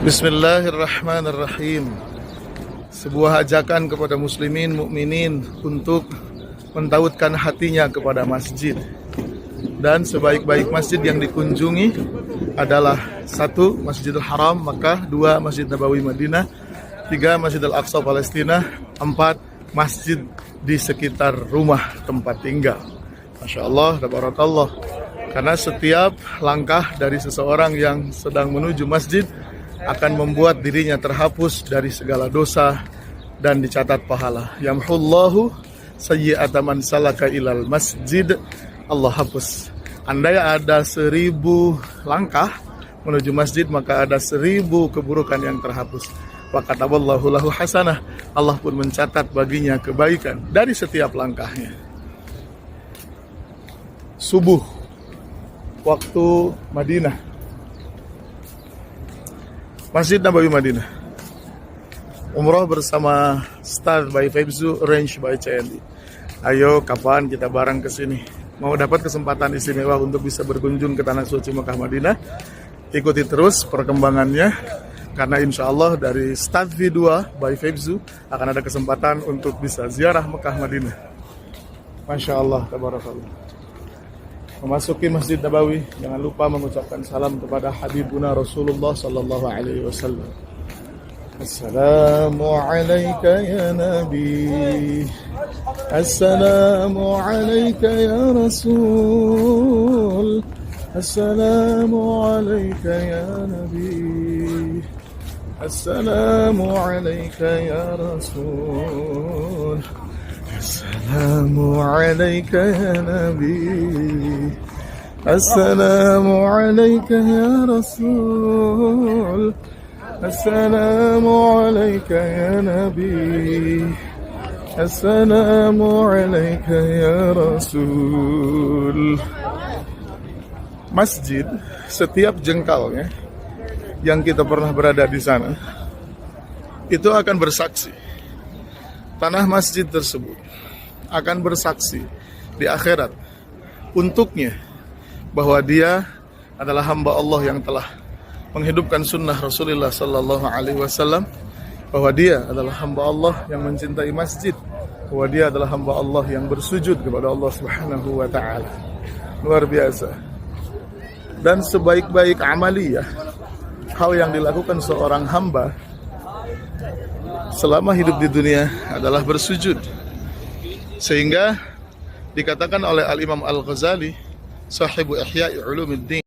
Bismillahirrahmanirrahim. Sebuah ajakan kepada muslimin, mukminin untuk mentautkan hatinya kepada masjid. Dan sebaik-baik masjid yang dikunjungi adalah 1. Masjidil Haram Makkah, 2. Masjid Nabawi Madinah, 3. Masjidil Aqsa Palestina, 4. Masjid di sekitar rumah tempat tinggal. Masya Allah, tabarakallah. Karena setiap langkah dari seseorang yang sedang menuju masjid akan membuat dirinya terhapus dari segala dosa dan dicatat pahala. Yamhullahu sayyi'ata man salaka ilal masjid. Allah hapus. Andai ada 1000 langkah menuju masjid, maka ada 1000 keburukan yang terhapus. Wa kataballahu lahu hasanah. Allah pun mencatat baginya kebaikan dari setiap langkahnya. Subuh waktu Madinah, Masjid Nabawi Madinah. Umrah bersama Start by Febzu, Arrange by CNI. Ayo, kapan kita bareng ke sini? Mau dapat kesempatan istimewa untuk bisa berkunjung ke Tanah Suci Mekah Madinah? Ikuti terus perkembangannya, karena insya Allah dari Start V2 by Febzu akan ada kesempatan untuk bisa ziarah Mekah Madinah. Masya Allah, tabarakallah. Memasuki Masjid Nabawi, jangan lupa mengucapkan salam kepada Habibuna Rasulullah sallallahu alaihi wasallam. Assalamu alayka ya Nabi, Assalamu alayka ya Rasul, Assalamu alayka ya Nabi, Assalamu alayka ya Rasul, Assalamu alayka ya Nabi, Assalamu alayka ya Rasul, Assalamu alayka ya Nabi, Assalamu alayka ya Rasul. Masjid, setiap jengkalnya yang kita pernah berada di sana, itu akan bersaksi. Tanah masjid tersebut akan bersaksi di akhirat untuknya bahwa dia adalah hamba Allah yang telah menghidupkan sunnah Rasulullah sallallahu alaihi wasallam, bahwa dia adalah hamba Allah yang mencintai masjid, bahwa dia adalah hamba Allah yang bersujud kepada Allah Subhanahu wa taala. Luar biasa. Dan sebaik-baik amaliyah, hal yang dilakukan seorang hamba selama hidup di dunia adalah bersujud. Sehingga dikatakan oleh Al-Imam Al-Ghazali, sahibu Ihya'i Ulumuddin.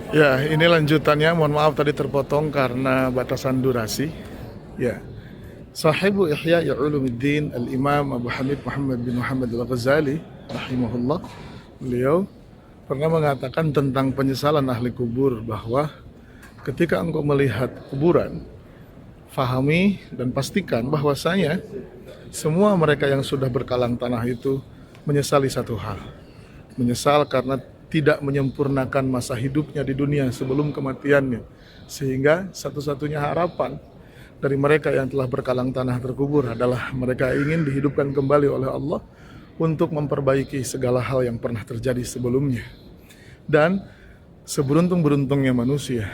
Ya, ini lanjutannya. Mohon maaf tadi terpotong karena batasan durasi. Ya. Sahibu Ihya'i Ulumuddin Al-Imam Abu Hamid Muhammad bin Muhammad Al-Ghazali rahimahullah, beliau pernah mengatakan tentang penyesalan ahli kubur, bahwa ketika engkau melihat kuburan, fahami dan pastikan bahwasanya semua mereka yang sudah berkalang tanah itu menyesali satu hal. Menyesal karena tidak menyempurnakan masa hidupnya di dunia sebelum kematiannya. Sehingga satu-satunya harapan dari mereka yang telah berkalang tanah terkubur adalah mereka ingin dihidupkan kembali oleh Allah untuk memperbaiki segala hal yang pernah terjadi sebelumnya. Dan seberuntung-beruntungnya manusia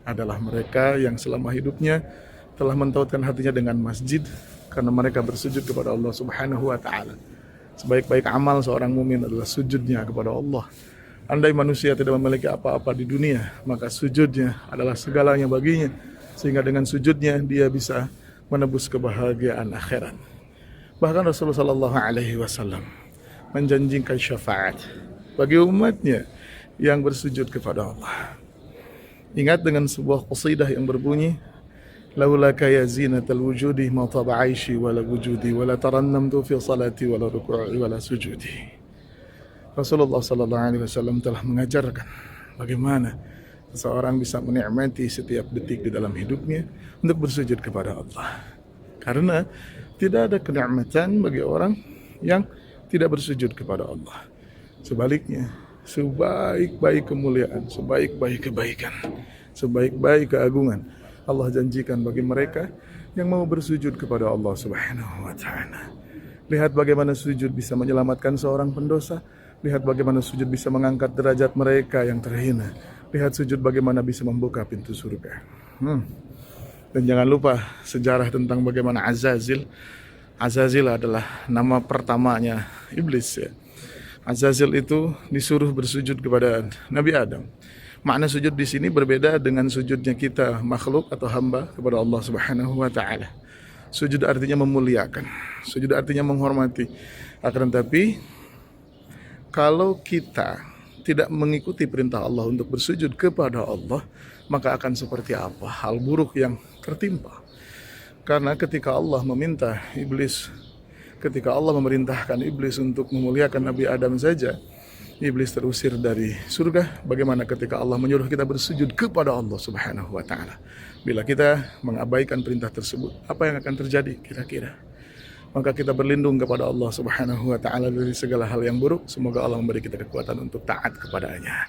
adalah mereka yang selama hidupnya telah mentautkan hatinya dengan masjid, karena mereka bersujud kepada Allah Subhanahu wa taala. Sebaik-baik amal seorang mukmin adalah sujudnya kepada Allah. Andai manusia tidak memiliki apa-apa di dunia, maka sujudnya adalah segalanya baginya, sehingga dengan sujudnya dia bisa menebus kebahagiaan akhirat. Bahkan Rasulullah sallallahu alaihi wasallam menjanjikan syafaat bagi umatnya yang bersujud kepada Allah. Ingat dengan sebuah qasidah yang berbunyi, laulaka ya zinatal wujudi ma taba aishi wala wujudi wala tarannamtu fi salati wala ruku'i wala sujudi. Rasulullah sallallahu alaihi wasallam telah mengajarkan bagaimana seseorang bisa menikmati setiap detik di dalam hidupnya untuk bersujud kepada Allah. Karena tidak ada kenikmatan bagi orang yang tidak bersujud kepada Allah. Sebaliknya, sebaik-baik kemuliaan, sebaik-baik kebaikan, sebaik-baik keagungan Allah janjikan bagi mereka yang mau bersujud kepada Allah Subhanahu wa taala. Lihat bagaimana sujud bisa menyelamatkan seorang pendosa. Lihat bagaimana sujud bisa mengangkat derajat mereka yang terhina. Lihat sujud bagaimana bisa membuka pintu surga. Dan jangan lupa sejarah tentang bagaimana Azazil. Azazil adalah nama pertamanya iblis ya. Azazil itu disuruh bersujud kepada Nabi Adam. Makna sujud di sini berbeda dengan sujudnya kita makhluk atau hamba kepada Allah Subhanahu wa taala. Sujud artinya memuliakan. Sujud artinya menghormati. Akan tetapi kalau kita tidak mengikuti perintah Allah untuk bersujud kepada Allah, maka akan seperti apa hal buruk yang tertimpa. Karena ketika Allah memerintahkan iblis untuk memuliakan Nabi Adam saja, iblis terusir dari surga. Bagaimana ketika Allah menyuruh kita bersujud kepada Allah Subhanahu wa taala? Bila kita mengabaikan perintah tersebut, apa yang akan terjadi kira-kira? Maka kita berlindung kepada Allah Subhanahu wa taala dari segala hal yang buruk. Semoga Allah memberi kita kekuatan untuk taat kepadanya.